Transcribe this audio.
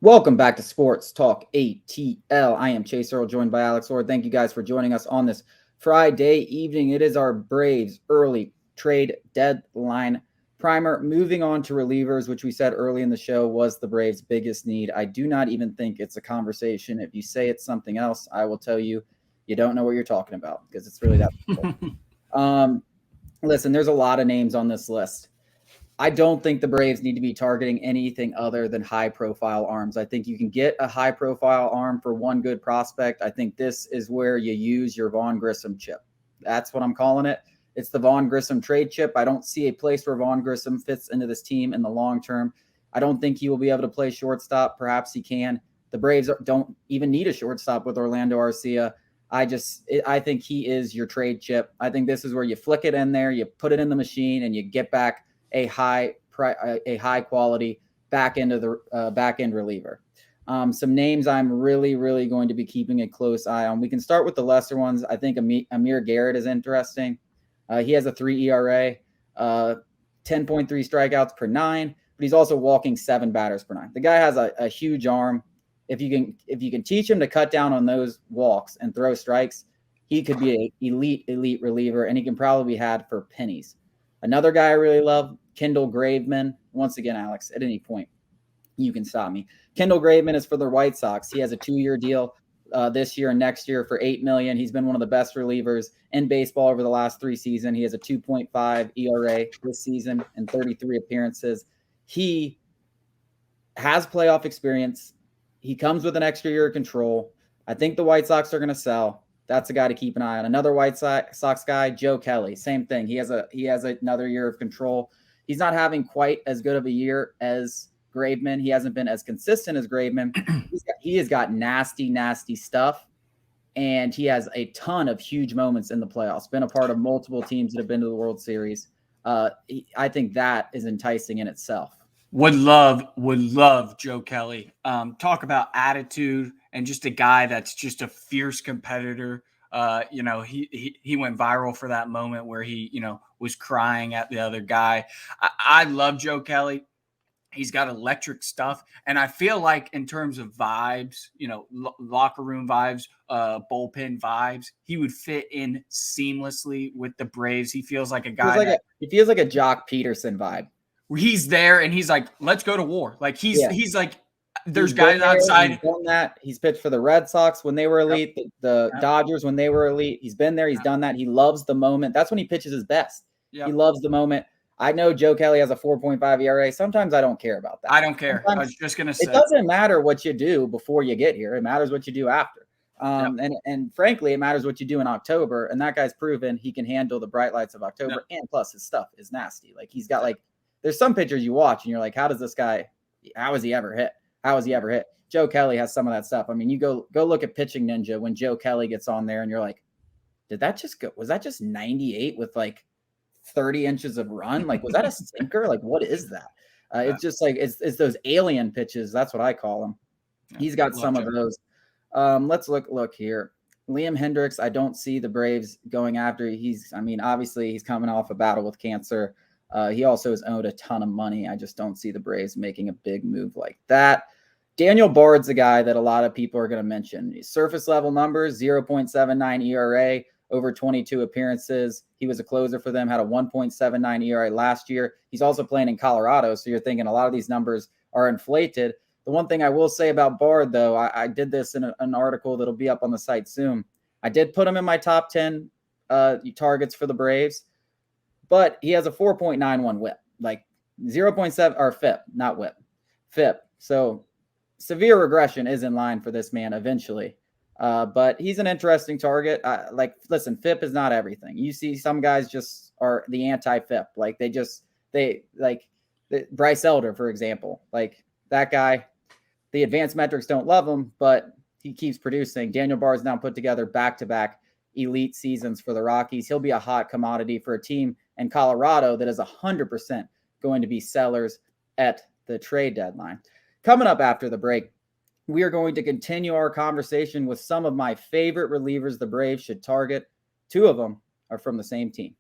Welcome back to Sports Talk ATL. I am Chase Earl, joined by Alex Lord. Thank you guys for joining us on this Friday evening. It is our Braves early trade deadline primer. Moving on to relievers, which we said early in the show was the Braves' biggest need. I do not even think it's a conversation. If you say it's something else, I will tell you you don't know what you're talking about because it's really that simple. Listen, there's a lot of names on this list. I don't think the Braves need to be targeting anything other than high profile arms. I think you can get a high profile arm for one good prospect. I think this is where you use your Vaughn Grissom chip. That's what I'm calling it. It's the Vaughn Grissom trade chip. I don't see a place where Vaughn Grissom fits into this team in the long term. I don't think he will be able to play shortstop. Perhaps he can. The Braves don't even need a shortstop with Orlando Arcia. I think he is your trade chip. I think this is where you flick it in there, you put it in the machine, and you get back a high quality back end reliever. Some names I'm really going to be keeping a close eye on. We can start with the lesser ones. I think Amir Garrett is interesting. He has a 3 ERA, 10.3 strikeouts per 9, but he's also walking 7 batters per 9. The guy has a huge arm. If you can teach him to cut down on those walks and throw strikes, he could be an elite reliever, and he can probably be had for pennies. Another guy I really love, Kendall Graveman. Once again, Alex, at any point, you can stop me. Kendall Graveman is for the White Sox. He has a 2-year deal this year and next year for $8 million. He's been one of the best relievers in baseball over the last 3 seasons. He has a 2.5 ERA this season and 33 appearances. He has playoff experience. He comes with an extra year of control. I think the White Sox are going to sell. That's a guy to keep an eye on. Another White Sox guy, Joe Kelly. Same thing. He has another year of control. He's not having quite as good of a year as Graveman. He hasn't been as consistent as Graveman. He has got nasty stuff, and he has a ton of huge moments in the playoffs. Been a part of multiple teams that have been to the World Series. I think that is enticing in itself. Would love Joe Kelly. Talk about attitude and just a guy that's just a fierce competitor. He went viral for that moment where he, was crying at the other guy. I love Joe Kelly. He's got electric stuff. And I feel like in terms of vibes, locker room vibes, bullpen vibes, he would fit in seamlessly with the Braves. He feels like a guy. He feels like a Jock Peterson vibe. He's there and he's like, let's go to war. Like he's like, there's guys outside. He's done that. He's pitched for the Red Sox when they were elite, the Dodgers when they were elite. He's been there. He's done that. He loves the moment. That's when he pitches his best. Yep. He loves the moment. I know Joe Kelly has a 4.5 ERA. Sometimes I don't care about that. I don't care. I was just going to say. It doesn't matter what you do before you get here. It matters what you do after. And frankly, it matters what you do in October. And that guy's proven he can handle the bright lights of October. And plus his stuff is nasty. Like he's got there's some pictures you watch and you're like, how has he ever hit? How has he ever hit? Joe Kelly has some of that stuff. I mean, you go look at Pitching Ninja when Joe Kelly gets on there and you're like, did that just go? Was that just 98 with 30 inches of run? Was that a sinker? What is that? It's just it's those alien pitches. That's what I call them. He's got some of those. Let's look here. Liam Hendriks, I don't see the Braves going after. Obviously he's coming off a battle with cancer. He also has owed a ton of money. I just don't see the Braves making a big move like that. Daniel Bard's a guy that a lot of people are going to mention. Surface level numbers, 0.79 ERA, over 22 appearances. He was a closer for them, had a 1.79 ERA last year. He's also playing in Colorado, so you're thinking a lot of these numbers are inflated. The one thing I will say about Bard, though, I did this in an article that'll be up on the site soon. I did put him in my top 10 targets for the Braves. But he has a 4.91 whip, 0.7 or FIP, not whip, FIP. So severe regression is in line for this man eventually. But he's an interesting target. Listen, FIP is not everything. You see some guys just are the anti-FIP. Bryce Elder, for example, that guy, the advanced metrics don't love him, but he keeps producing. Daniel Bard's now put together back-to-back elite seasons for the Rockies. He'll be a hot commodity for a team in Colorado that is 100% going to be sellers at the trade deadline. Coming up after the break, we are going to continue our conversation with some of my favorite relievers the Braves should target. 2 of them are from the same team.